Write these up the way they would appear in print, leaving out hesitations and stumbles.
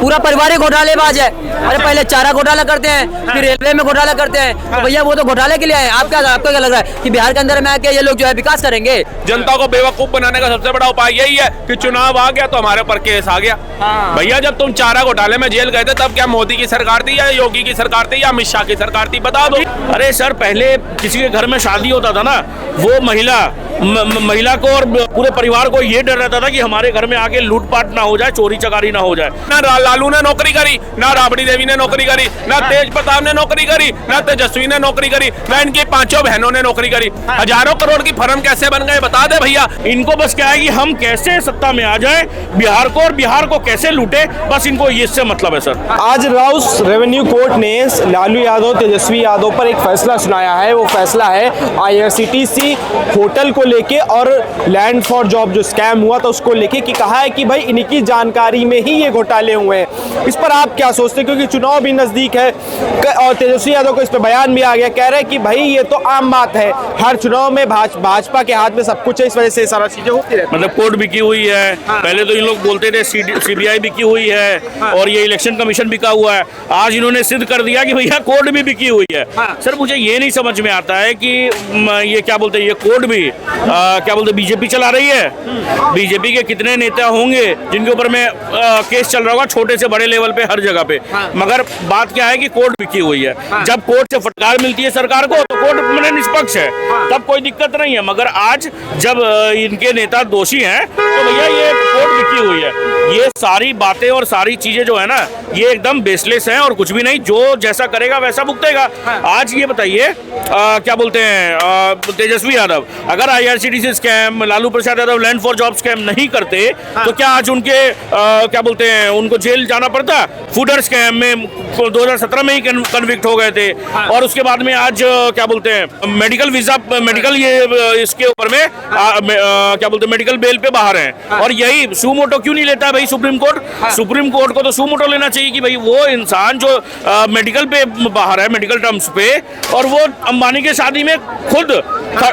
पूरा परिवार ही घोटालेबाज है। अरे पहले चारा घोटाला करते हैं, फिर रेलवे में घोटाला करते हैं, तो भैया वो तो घोटाले के लिए आए। आपको क्या लग रहा है कि बिहार के अंदर में आके ये लोग जो है विकास करेंगे? जनता को बेवकूफ बनाने का सबसे बड़ा उपाय यही है कि चुनाव आ गया तो हमारे ऊपर केस आ गया। भैया जब तुम चारा घोटाले में जेल गए थे तब क्या मोदी की सरकार थी या योगी की सरकार थी या अमित शाह की सरकार थी, बता दो। अरे सर, पहले किसी के घर में शादी होता था ना, वो महिला को और पूरे परिवार को ये डर रहता था कि हमारे घर में आके लूटपाट ना हो जाए, चोरी चकारी ना हो जाए। ना लालू ने नौकरी करी, ना राबड़ी देवी ने नौकरी करी, ना तेज प्रताप ने नौकरी करी, ना तेजस्वी ने नौकरी करी, ना इनकी पांचों बहनों ने नौकरी करी। हजारों करोड़ की फर्म कैसे बन गए बता दे भैया। इनको बस क्या है कि हम कैसे सत्ता में आ जाए बिहार को, और बिहार को कैसे लूटे, बस इनको इससे मतलब है सर। आज राउस रेवेन्यू कोर्ट ने लालू यादव, तेजस्वी यादव पर एक फैसला सुनाया है। वो फैसला है IRCTC होटल को लेके और लैंड फॉर जॉब जो स्कैम हुआ था उसको लेके, कि कहा है कि भाई इनकी जानकारी में ही ये घोटाले हुए हैं। इस पर आप क्या सोचते हैं, क्योंकि चुनाव भी नजदीक है और तेजस्वी यादव को इस पर बयान भी आ गया, कह रहे हैं कि भाई ये तो आम बात है, हर चुनाव में भाजपा के हाथ में सब कुछ है, इस वजह से सारा चीजें होती रहती। मतलब कोर्ट बिकी हुई है। पहले तो इन लोग बोलते थे CBI बिकी हुई है और ये इलेक्शन कमीशन बिका हुआ है। आज इन्होंने सिद्ध कर दिया कि भैया कोर्ट भी बिकी हुई है। सर मुझे ये नहीं समझ में आता है कि ये क्या बोलते हैं, ये कोर्ट भी क्या बोलते बीजेपी चला रही है। बीजेपी के कितने नेता होंगे जिनके ऊपर में केस चल रहा होगा, छोटे से बड़े लेवल पे, हर जगह पे। मगर बात क्या है कि कोर्ट बिकी हुई है। जब कोर्ट से फटकार मिलती है सरकार को तो कोर्ट मैंने निष्पक्ष है, तब कोई दिक्कत नहीं है। मगर आज जब इनके नेता दोषी हैं तो भैया ये कोर्ट बिकी हुई है। ये सारी बातें और सारी चीजें जो है ना, ये एकदम बेसलेस है और कुछ भी नहीं। जो जैसा करेगा वैसा भुगतेगा। आज ये बताइए क्या बोलते हैं तेजस्वी यादव, अगर IRCTC scam, Lalu Prasad Yadav land for job scam नहीं करते तो क्या आज उनके क्या बोलते हैं उनको जेल जाना पड़ता? फूडर स्कैम में 2017 में ही कन्विक्ट हो गए थे। और उसके बाद में आज क्या बोलते हैं मेडिकल वीजा, मेडिकल ये इसके ऊपर में क्या बोलते हैं मेडिकल बेल पे बाहर हैं। और यही सुमोटो क्यों नहीं लेता भाई सुप्रीम कोर्ट? सुप्रीम कोर्ट को तो सुमोटो लेना चाहिए कि भाई वो इंसान जो मेडिकल पे बाहर है, मेडिकल टर्म्स पे, और वो अंबानी के शादी में खुद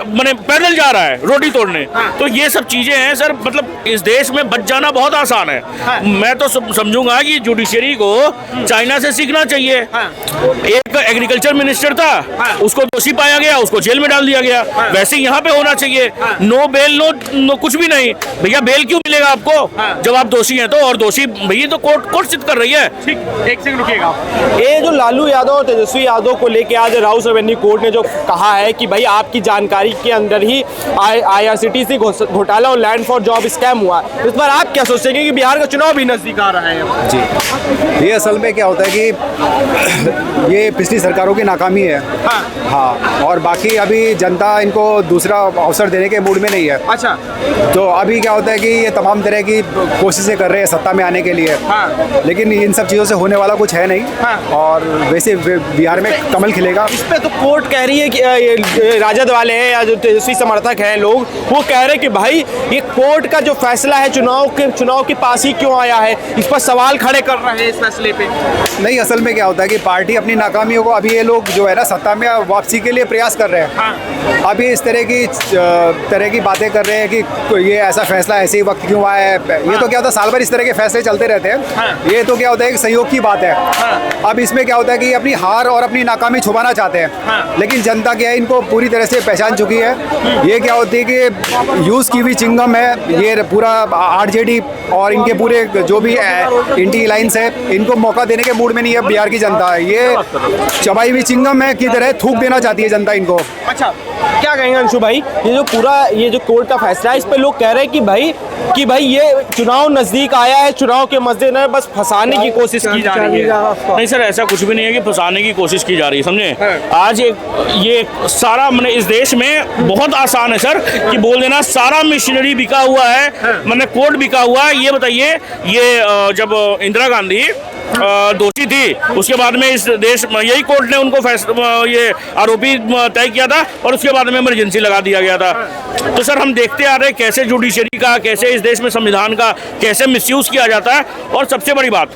मैंने पैदल जा रहा है रोटी तोड़ने। तो ये सब चीजें हैं सर, मतलब इस देश में बच जाना बहुत आसान है। मैं तो समझूंगा कि जुडिशरी को चाइना से सीखना चाहिए। एक एग्रीकल्चर मिनिस्टर था, उसको दोषी पाया गया, उसको जेल में डाल दिया गया। वैसे यहाँ पे होना चाहिए, नो बेल नो कुछ भी नहीं। भैया बेल क्यों मिलेगा आपको जब आप दोषी हैं तो? और दोषी भैया तो कोर्ट सिद्ध कर रही है। ठीक, एक सेकंड रुकिएगा। ये जो लालू यादव और तेजस्वी यादव को लेके आज राउस रेवेन्यू कोर्ट ने जो कहा है कि भाई आपकी जानकारी के अंदर ही IRCTC घोटाला और लैंड फॉर जॉब स्कैम हुआ, इस पर आप क्या सोचते हैं कि बिहार का चुनाव भी नजदीक आ रहा है? जी, ये असल में क्या होता है कि ये पिछली सरकारों की नाकामी है। हाँ, और बाकी अभी जनता इनको दूसरा अवसर देने के मूड में नहीं है। अच्छा, तो अभी क्या होता है कि ये तमाम तरह की कोशिशें कर रहे हैं सत्ता में आने के लिए। लेकिन इन सब चीज़ों से होने वाला कुछ है नहीं। और वैसे बिहार में कमल खिलेगा। इस पे तो कोर्ट कह रही है कि राजद वाले हैं या जो तेजस्वी समर्थक हैं लोग, वो कह रहे हैं कि भाई ये कोर्ट का जो फैसला है चुनाव के पास ही क्यों आया है? इस पर सवाल खड़े कर रहे हैं इस फैसले पे। नहीं, असल में क्या होता है कि पार्टी अपनी नाकामियों को, अभी ये लोग जो है ना सत्ता में वापसी के लिए प्रयास कर रहे हैं। अभी इस तरह की बातें कर रहे हैं कि ये ऐसा फैसला ऐसे ही वक्त क्यों आया है। ये तो क्या होता है, साल भर इस तरह के फैसले चलते रहते हैं। ये तो क्या होता है कि सहयोग की बात है। अब इसमें क्या होता है कि अपनी हार और अपनी नाकामी छुपाना चाहते हैं, लेकिन जनता क्या है इनको पूरी तरह से पहचान चुकी है। ये क्या होती है कि यूज की हुई चिंगम है ये पूरा RJD और इनके पूरे जो भी इंटी लाइन्स है, इनको मौका देने के मूड में नहीं है बिहार की जनता। ये चबाई हुई चिंगम है की तरह थूक देना चाहती है जनता इनको। अच्छा, क्या कहेंगे अंशु भाई, ये जो कोर्ट का फैसला है इस पे लोग कह रहे हैं कि भाई ये चुनाव नजदीक आया है, चुनाव के मद्देनजर बस फंसाने की कोशिश की जा रही है। नहीं सर, ऐसा कुछ भी नहीं है कि फंसाने की कोशिश की जा रही है, समझे। आज ये सारा मैंने इस देश में बहुत आसान है सर कि बोल देना सारा मशीनरी बिका हुआ है, मैंने कोर्ट बिका हुआ है। ये बताइए, ये जब इंदिरा गांधी दोषी थी, उसके बाद में इस देश यही कोर्ट ने उनको ये आरोपी तय किया था और उसके बाद में इमरजेंसी लगा दिया गया था। तो सर हम देखते आ रहे हैं कैसे जुडिशरी का, कैसे इस देश में संविधान का कैसे मिसयूज किया जाता है। और सबसे बड़ी बात,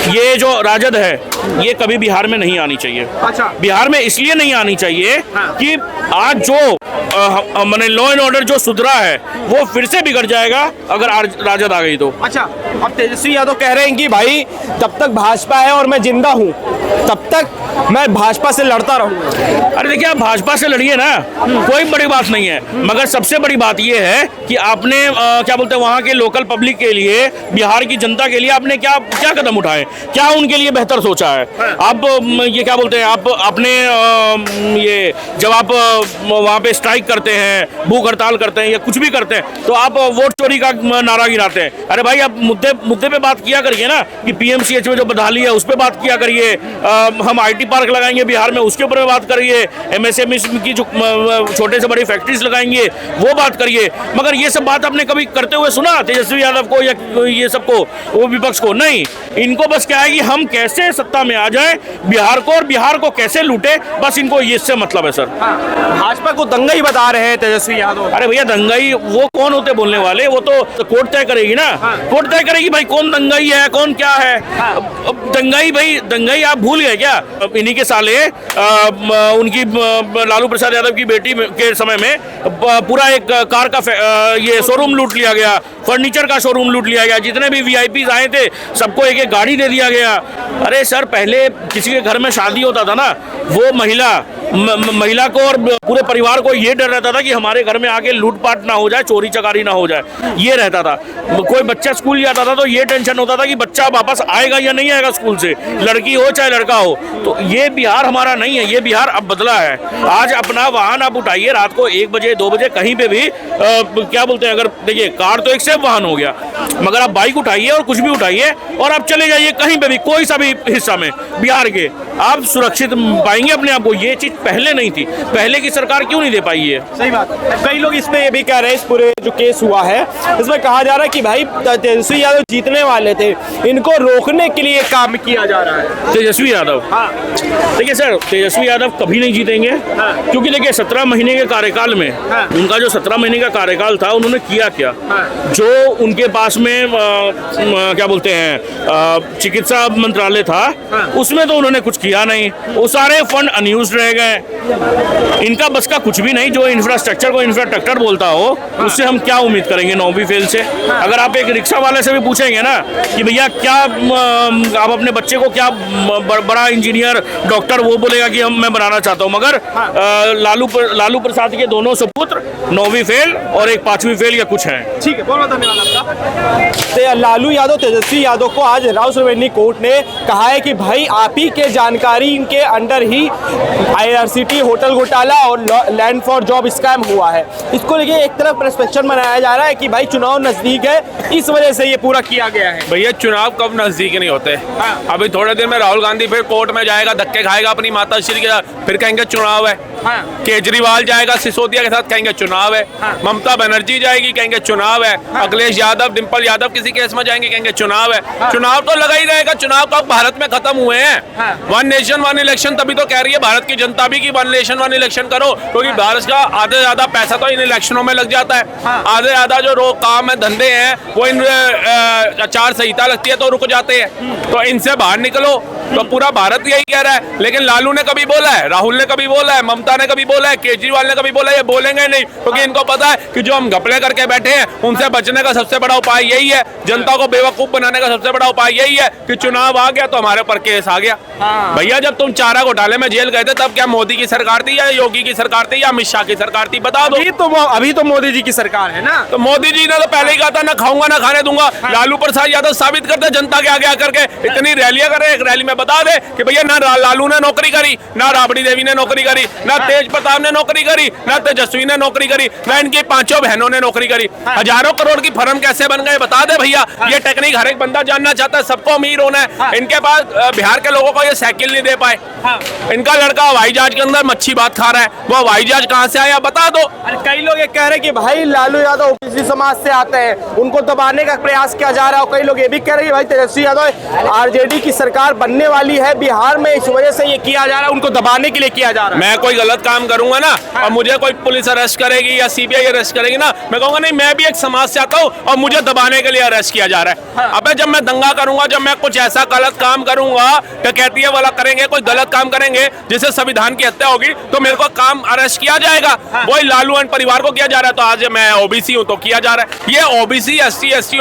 ये जो राजद है ये कभी बिहार में नहीं आनी चाहिए। अच्छा, बिहार में इसलिए नहीं आनी चाहिए कि आज जो मैंने लॉ एंड ऑर्डर जो सुधरा है वो फिर से बिगड़ जाएगा अगर राजद आ गई तो। अच्छा, अब तेजस्वी यादव कह रहे हैं कि भाई जब तक भाजपा है और मैं जिंदा हूँ तब तक मैं भाजपा से लड़ता रहूंगा। अरे देखिए, आप भाजपा से लड़िए ना, कोई बड़ी बात नहीं है, मगर सबसे बड़ी बात यह है कि आपने क्या बोलते हैं वहाँ के लोकल पब्लिक के लिए, बिहार की जनता के लिए आपने क्या क्या कदम उठाए, क्या उनके लिए बेहतर सोचा है? आप ये क्या बोलते हैं, आप अपने ये जब आप वहाँ पे स्ट्राइक करते हैं, भूख हड़ताल करते हैं या कुछ भी करते हैं तो आप वोट चोरी का नारा गिराते हैं। अरे भाई, आप मुद्दे पे बात किया करिए ना कि पीएमसीएच में जो बदहाली है उस पर बात किया करिए, हम आईटी पार्क लगाएंगे बिहार में उसके ऊपर बात करिए, एमएसएमई की जो छोटे से बड़ी फैक्ट्रीज लगाएंगे वो बात करिए। मगर ये सब बात आपने कभी करते हुए सुना तेजस्वी यादव को या ये सबको, वो विपक्ष को? नहीं, इनको बस क्या है कि हम कैसे सत्ता में आ जाए बिहार को और बिहार को कैसे लूटे, बस इनको इससे मतलब है सर। भाजपा को दंगाई बता रहे हैं तेजस्वी यादव। अरे भैया, दंगाई वो कौन होते बोलने वाले? वो तो कोर्ट तय करेगी ना, कोर्ट तय करेगी भाई कौन दंगाई है कौन क्या है। अब दंगाई, भाई दंगाई आप भूल गए क्या? इन्हीं के साले उनकी लालू प्रसाद यादव की बेटी के समय में पूरा एक कार का ये शोरूम लूट लिया गया, फर्नीचर का शोरूम लूट लिया गया, जितने भी वीआईपीज आए थे सबको एक एक गाड़ी दे दिया गया। अरे सर, पहले किसी के घर में शादी होता था ना, वो महिला को और पूरे परिवार को ये डर रहता था कि हमारे घर में आके लूटपाट ना हो जाए, चोरी चकारी ना हो जाए, ये रहता था। कोई बच्चा स्कूल जाता था तो ये टेंशन होता था कि बच्चा वापस आएगा या नहीं आएगा स्कूल से, लड़की हो चाहे लड़का हो। तो ये बिहार हमारा नहीं है, ये बिहार अब बदला है। आज अपना वाहन आप उठाइए रात को 1 बजे 2 बजे कहीं पे भी क्या बोलते हैं, अगर देखिए कार तो एक सेफ वाहन हो गया, मगर आप बाइक उठाइए और कुछ भी उठाइए और आप चले जाइए कहीं पे भी, कोई सा भी हिस्सा में बिहार के, आप सुरक्षित पाएंगे अपने आप को। ये चीज पहले नहीं थी, पहले की सरकार क्यों नहीं दे पाई है? सही बात है। कई लोग इसमें ये भी कह रहे हैं, इस पूरे जो केस हुआ है इसमें कहा जा रहा है कि भाई तेजस्वी यादव जीतने वाले थे, इनको रोकने के लिए काम किया जा रहा है। तेजस्वी यादव, हाँ देखिए सर, तेजस्वी यादव कभी नहीं जीतेंगे, क्योंकि देखिए 17 महीने के कार्यकाल में, उनका जो 17 महीने का कार्यकाल था, उन्होंने किया क्या? जो उनके पास में क्या बोलते हैं चिकित्सा मंत्रालय था, उसमें तो उन्होंने कुछ किया नहीं, वो सारे फंड अनयूज्ड रह गए। इनका बस का कुछ भी नहीं, जो इंफ्रास्ट्रक्चर को इंफ्रास्ट्रक्चर बोलता हो उससे हम क्या उम्मीद करेंगे 9वीं फेल से? अगर आप एक रिक्शा वाले से भी पूछेंगे ना कि भैया क्या आप अपने बच्चे को क्या बड़ा इंजीनियर डॉक्टर, वो बोलेगा कि मैं बनाना चाहता हूँ। मगर लालू प्रसाद के दोनों सुपुत्र 9वीं फेल और एक 5वीं फेल या कुछ है। ठीक है, बहुत धन्यवाद आपका। लालू यादव, तेजस्वी यादव को आज राउरकेला कोर्ट ने कहा है कि भाई आप ही के जानकारी इनके अंडर ही IRCT होटल घोटाला और लैंड फॉर जॉब स्कैम हुआ है। इसको लेके एक तरफ प्रस्पेक्शन बनाया जा रहा है कि भाई चुनाव नजदीक है, इस वजह से ये पूरा किया गया है। भैया, चुनाव कब नजदीक नहीं होते? अभी थोड़े दिन में राहुल गांधी फिर कोर्ट में जाएगा, धक्के खाएगा अपनी माताश्री के साथ, फिर कहेंगे चुनाव है। केजरीवाल जाएगा सिसोदिया के साथ, कहेंगे चुनाव है। ममता बनर्जी जाएगी, कहेंगे चुनाव है। अखिलेश यादव, डिम्पल यादव किसी केस में जाएंगे, कहेंगे चुनाव है। चुनाव तो लगा ही रहेगा। चुनाव कब भारत में खत्म हुए हैं? 1 नेशन 1 इलेक्शन, तभी तो कह रही है भारत की जनता भी कि 1 नेशन 1 इलेक्शन करो, क्योंकि भारत का आधे से ज्यादा पैसा तो इन इलेक्शनों में लग जाता है। आधे ज्यादा जो काम है, धंधे हैं, वो इन आचार संहिता लगती है तो रुक जाते हैं। तो इनसे बाहर निकलो। तो पूरा भारत यही कह रहा है, लेकिन लालू ने कभी बोला है, राहुल ने कभी बोला है, ममता ने कभी बोला है, केजरीवाल ने कभी बोला है? ये बोलेंगे नहीं, क्योंकि इनको पता है कि जो हम घपले करके बैठे हैं उनसे बचने का सबसे बड़ा उपाय यही है, जनता को बेवकूफ बनाने का सबसे बड़ा उपाय यही है कि चुनाव आ गया तो हमारे ऊपर केस आ गया। भैया, जब तुम चारा घोटाले में जेल गए थे तब क्या मोदी की सरकार थी या योगी की सरकार थी या अमित शाह की सरकार थी? बता दो। अभी तो मोदी जी की सरकार है ना। तो मोदी जी ने तो पहले ही कहा था ना खाऊंगा ना खाने दूंगा। लालू प्रसाद यादव साबित करते जनता के आगे आकर के, इतनी रैलियां करे, एक रैली में बता दे कि भैया ना लालू ने नौकरी करी, ना राबड़ी देवी ने नौकरी करी, ना तेज प्रताप ने नौकरी करी, ना तेजस्वी ने नौकरी करी, ना इनकी 5 बहनों ने नौकरी करी। हजारों करोड़ की फर्म कैसे बन गए बता दे भैया। ये टेक्निक हर एक बंदा जानना चाहता है, सबको अमीर होना है। इनके पास बिहार के लोगों को ये साइकिल नहीं दे पाए। इनका लड़का हवाई जहाज के अंदर मच्छी भात खा रहा है, वो हवाई जहाज कहाँ से आया बता दो। कई लोग ये कह रहे हैं कि भाई लालू यादव ओबीसी समाज से आते हैं, उनको दबाने का प्रयास किया जा रहा है। कई लोग ये भी कह रहे हैं भाई तेजस्वी यादव आरजेडी की सरकार बनने वाली है बिहार में, इस वजह से ये किया जा रहा है, उनको दबाने के लिए किया जा रहा है। मैं कोई गलत गलत काम करूंगा ना और मुझे कोई पुलिस अरेस्ट करेगी या सीबीआई अरेस्ट करेगी ना, मैं कहूंगा नहीं मैं भी एक समाज से आता हूँ और मुझे दबाने के लिए अरेस्ट किया जा रहा है। अबे जब मैं दंगा करूंगा, जब मैं कुछ ऐसा गलत काम करूंगा, डकैती वाला करेंगे, कोई गलत काम करेंगे जिससे संविधान की हत्या होगी, तो मेरे को काम अरेस्ट किया जाएगा। वही लालू एंड परिवार को किया जा रहा है, तो आज मैं ओबीसी हूँ तो किया जा रहा है। ये ओबीसी एससी एसटी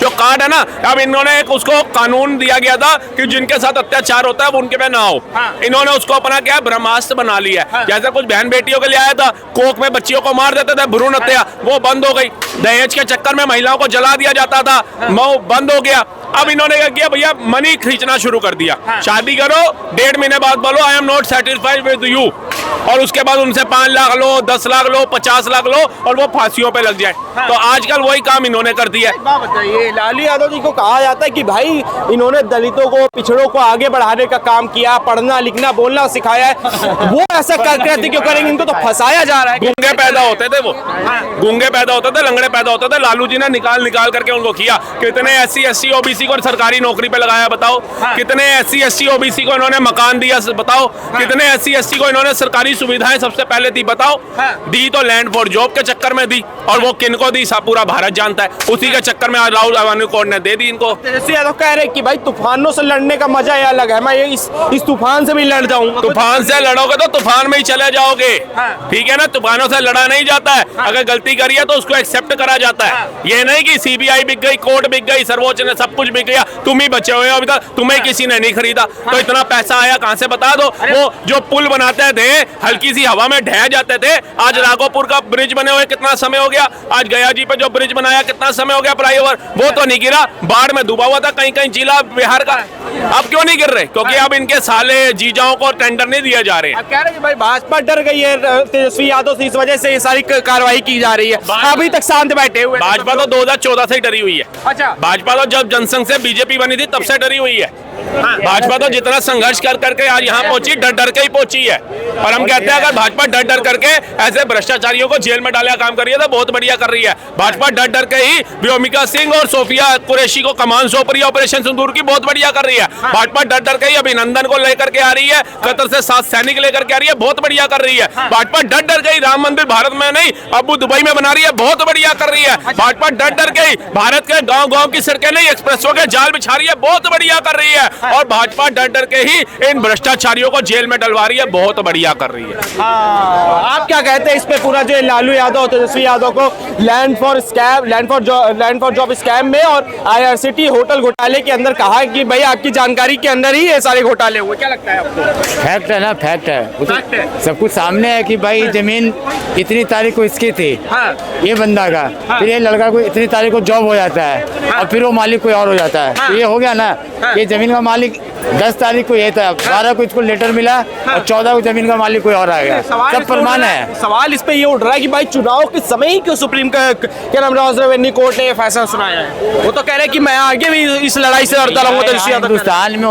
जो कार्ड है ना, अब इन्होंने एक उसको कानून दिया गया था कि जिनके साथ अत्याचार होता है वो उनके पे ना हो, इन्होंने उसको अपना क्या ब्रह्मास्त्र बना लिया है। जैसे कुछ बहन बेटियों के लिए आया था, कोक में बच्चियों को मार देते थे, भ्रूण हत्या, वो बंद हो गई। दहेज के चक्कर में महिलाओं को जला दिया जाता था, वो बंद हो गया। अब इन्होंने क्या किया भैया, मनी खींचना शुरू कर दिया। शादी करो, 1.5 महीने बाद बोलो I am not satisfied with you, और उसके बाद उनसे 5 लाख लो, 10 लाख लो, 50 लाख लो और वो फांसियों पे लग जाए। तो आजकल वही काम इन्होंने कर दिया है। बताइए, लालू यादव जी को कहा जाता है कि भाई इन्होंने दलितों को, पिछड़ों को आगे बढ़ाने का काम किया, पढ़ना लिखना बोलना सिखाया है, वो ऐसा करते क्यों करेंगे? इनको तो फंसाया जा रहा है। गूंगे पैदा होते थे, वो गूंगे पैदा होते थे, लंगड़े पैदा होते थे, लालू जी ने निकाल करके उनको किया। कितने एससी एसटी ओबीसी को सरकारी नौकरी पे लगाया बताओ, कितने एससी एसटी ओबीसी को इन्होंने मकान दिया बताओ, कितने एससी एसटी को इन्होंने सरकारी सुविधाएं सबसे पहले दी बताओ। दी तो लैंड फॉर जॉब के चक्कर में दी, और वो किनको दी पूरा भारत जानता है। उसी के चक्कर में आज राहुल गांधी कोर्ट ने दे दी इनको। तेजस्वी यादव कह रहे कि भाई तूफानों से लड़ने का मजा ही अलग है, मैं इस तूफान से भी लड़ जाऊंगा। तूफान से लड़ोगे तो तूफान में ही चले जाओगे, ठीक है ना। तूफानों से लड़ा नहीं जाता है, अगर गलती करी है तो उसको एक्सेप्ट करा जाता है। ये नहीं कि सीबीआई बिक गई, कोर्ट बिक गई, सर्वोच्च ने सब कुछ बिक गया, तुम ही बचे हुए हो अभी तक, तुम्हें किसी ने नहीं खरीदा। तो इतना पैसा आया कहां से बता दो। वो जो पुल बनाते थे, हल्की सी हवा में ढह जाते थे, आज राघोपुर का ब्रिज बने हुए कितना समय हो गया, आज गया जी पे जो ब्रिज बनाया कितना समय हो गया फ्लाईओवर, वो तो नहीं गिरा, बाढ़ में डूबा हुआ था कहीं कहीं जिला बिहार का। अब क्यों नहीं गिर रहे? क्योंकि अब इनके साले जीजाओं को टेंडर नहीं दिए जा रहे हैं। अब कह रहे हैं भाई भाजपा डर गई है तेजस्वी यादव से, इस वजह से ये सारी कार्रवाई की जा रही है। अभी तक शांत बैठे हुए। भाजपा तो 2014 से ही डरी हुई है। अच्छा, भाजपा तो जब जनसंघ से बीजेपी बनी थी तब से डरी हुई है। भाजपा तो जितना संघर्ष कर करके आज यहाँ पहुंची, डर डर के ही पहुंची है। और हम कहते हैं अगर भाजपा डर डर करके ऐसे भ्रष्टाचारियों को जेल में डालने का काम कर रही है तो बहुत बढ़िया कर रही है। भाजपा डर डर के ही व्योमिका सिंह और सोफिया कुरैशी को कमान सौंप रही है, ऑपरेशन सिंदूर की, बहुत बढ़िया कर रही है। भाजपा डर डर के ही अभिनंदन को लेकर के आ रही है, कतर से 7 सैनिक लेकर के आ रही है, बहुत बढ़िया कर रही है। भाजपा डर डर के ही राम मंदिर भारत में नहीं अबू दुबई में बना रही है, बहुत बढ़िया कर रही है। भाजपा डर डर के ही भारत के गाँव गाँव की सड़कें नहीं एक्सप्रेसों के जाल बिछा रही है, बहुत बढ़िया कर रही है। और भाजपा डर डर के ही इन भ्रष्टाचारियों को जेल में डलवा रही है, बहुत बढ़िया कर रही है। आप क्या कहते हैं इस पे? पूरा जो लालू यादव, तेजस्वी यादव को लैंड फॉर जॉब स्कैम में और IRCTC होटल घोटाले के अंदर कहा है कि भाई आपकी जानकारी के अंदर ही ये सारे घोटाले हुए, क्या लगता है आपको? फैक्ट है ना, फैक्ट है, फैक्ट है। सब कुछ सामने है कि भाई जमीन इतनी तारीख को इसकी थी, ये बंदा का, फिर ये लड़का को इतनी तारीख को जॉब हो जाता है, और फिर वो मालिक कोई और हो जाता है। तो ये हो गया ना, ये जमीन का मालिक 10 तारीख को ये था, 12 को इसको लेटर मिला और 14 को जमीन का मालिक कोई और आ गया। सब प्रमाण है। सवाल इस पे ये उठ रहा है कि भाई चुनाव के समय ही क्यों सुप्रीम क्या नाम रेवेन्यू कोर्ट ने फैसला सुनाया है? वो तो कह रहे हैं कि मैं आगे भी इस लड़ाई से लड़ता रहूंगा। हिंदुस्तान में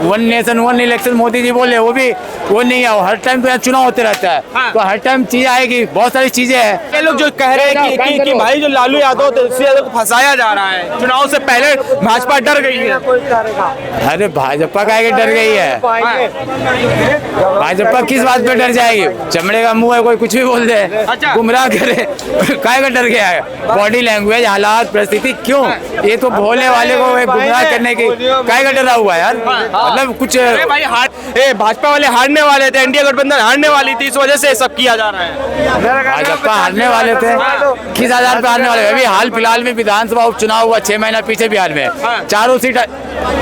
1 नेशन 1 इलेक्शन मोदी जी बोले, वो भी वो नहीं है। हर टाइम तो यहाँ चुनाव होते रहता है, तो हर टाइम चीजें आएगी, बहुत सारी चीजें हैं। ये लोग जो कह रहे हैं कि भाई जो लालू यादव, तेजस्वी यादव को फंसाया जा रहा है, चुनाव से पहले भाजपा डर गई है। अरे भाजपा का डर गई है, भाजपा किस बात पे डर जाएगी? चमड़े का मुंह है, कोई कुछ भी बोल दे, गुमराह करे, काय का डर गया है? बॉडी लैंग्वेज, हालात, परिस्थिति, क्यों? ये तो भोले वाले को गुमराह करने की काय का डरा हुआ है यार? मतलब कुछ भाई भाजपा वाले हारने वाले थे, इंडिया गठबंधन हारने वाली थी, इस वजह से सब किया जा रहा है। भाजपा हारने वाले थे, किस आधार पे हारने वाले? अभी हाल फिलहाल में विधानसभा उपचुनाव हुआ 6 महीना पीछे बिहार में, 4 सीट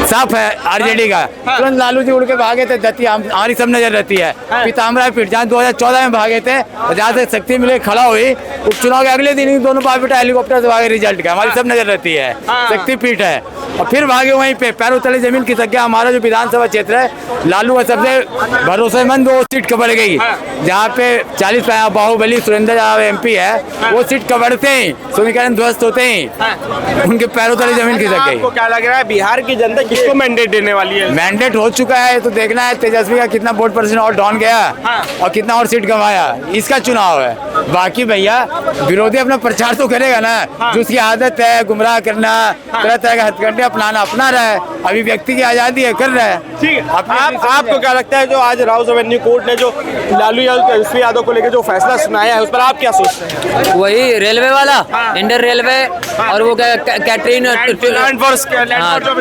साफ है आरजेडी का। तुरंत लालू जी उड़ के भागे थे, दतिया हमारी सब नजर रहती है, पीताम्बरा पीठ जहाँ 2014 में भागे थे, जहाँ से शक्ति मिले खड़ा हुई, उपचुनाव के अगले दिन ही दोनों बाप हेलीकॉप्टर से भागे, रिजल्ट का हमारी सब नजर रहती है, शक्ति पीठ है। और फिर भागे वहीं पे, पैरों तले जमीन खिसक गया। हमारा जो विधानसभा क्षेत्र है, लालू का सबसे भरोसेमंद वो सीट कबर गई, जहाँ पे 40 बाहुबली सुरेंद्र MP है, वो सीट कबड़ते ही समीकरण ध्वस्त होते ही उनके पैरों तले जमीन खिसक गई। आपको क्या लग रहा है, बिहार की जनता किसको मैंडेट देने वाली है? मैंडेट हो चुका है, तो देखना है तेजस्वी का कितना वोट परसेंट और डाउन गया और कितना और सीट गंवाया, इसका चुनाव है। बाकी भैया विरोधी अपना प्रचार तो करेगा ना, जो उसकी आदत है गुमराह करना, तरह तरह के हथकंडे अपनाना, अपना रहा है, अभी व्यक्ति की आजादी है, कर रहा है। ठीक है, आप आपको क्या लगता है जो आज राउज एवेन्यू कोर्ट ने जो लालू यादव तेजस्वी यादव को लेकर जो फैसला सुनाया है उस पर आप क्या सोचते हैं? वही रेलवे वाला, इंडियन रेलवे और वो कैटरिंग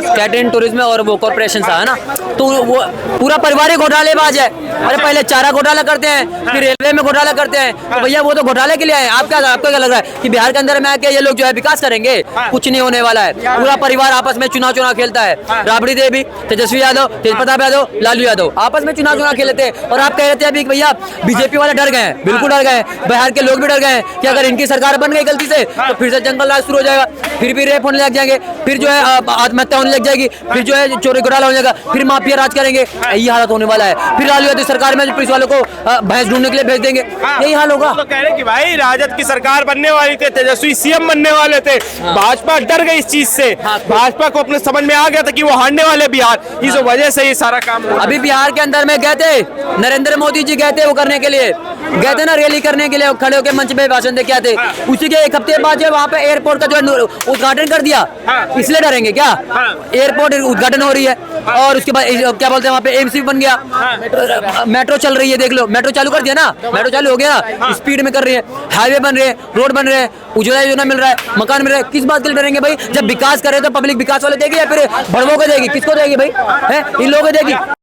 कैटरिंग टूरिज्म और वो कॉर्पोरेशन सा है ना, तो वो पूरा परिवार ही घोटालेबाज है। अरे पहले चारा घोटाला करते हैं, फिर रेलवे में घोटाला करते हैं, तो भैया वो तो घोटाले के लिए आए। आपको क्या लग रहा है कि बिहार के अंदर में आके ये लोग जो है विकास करेंगे? कुछ नहीं होने वाला है। पूरा परिवार आपस में चुनाव खेलता है। राबड़ी देवी, तेजस्वी यादव, तेजप्रताप यादव, लालू यादव आपस में चुनाव खेलते हैं। और आप कह रहे थे अभी भैया बीजेपी वाले डर गए हैं, बिल्कुल डर गए हैं। बिहार के लोग भी डर गए हैं कि अगर इनकी सरकार बन गई गलती से तो फिर से जंगल राज शुरू हो जाएगा, फिर भी रेप होने लग जाएंगे, फिर जो है आत्महत्या होने लग जाएगी, फिर जो है चोरी घोटाला हो जाएगा, फिर माफिया राज करेंगे। यही हालत होने वाला है। फिर लालू यादव सरकार में पुलिस वालों को भैंस ढूंढने के लिए भेज देंगे। यही हाल होगा। तो कह रहे कि भाई राजद की सरकार बनने वाली थी, तेजस्वी सीएम बनने वाले थे, भाजपा डर गई इस चीज से। भाजपा को अपने समझ में आ गया था कि वो हारने वाले बिहार, इस वजह से ये सारा काम हुआ। अभी बिहार के अंदर में गए थे, नरेंद्र मोदी जी गए थे वो करने के लिए, गए थे ना रैली करने के लिए, खड़े होकर मंच पे भाषण दे के आते। उसी के एक हफ्ते बाद जो वहाँ पे एयरपोर्ट का जो उद्घाटन कर दिया, इसलिए डरेंगे क्या? एयरपोर्ट उद्घाटन हो रही है और उसके बाद क्या बोलते हैं वहाँ पे एम्स भी बन गया, मेट्रो चल रही है, देख लो मेट्रो चालू कर दिया ना, मेट्रो चालू हो गया ना, स्पीड में कर रही है, हाईवे बन रहे हैं, रोड बन रहे हैं, उज्ज्वला योजना मिल रहा है, मकान मिल रहा है। किस बात के लिए डरेंगे भाई? जब विकास करे तो पब्लिक विकास वाले देगी या फिर बड़वों को देगी? किसको देगी भाई? है इन लोगों को देगी।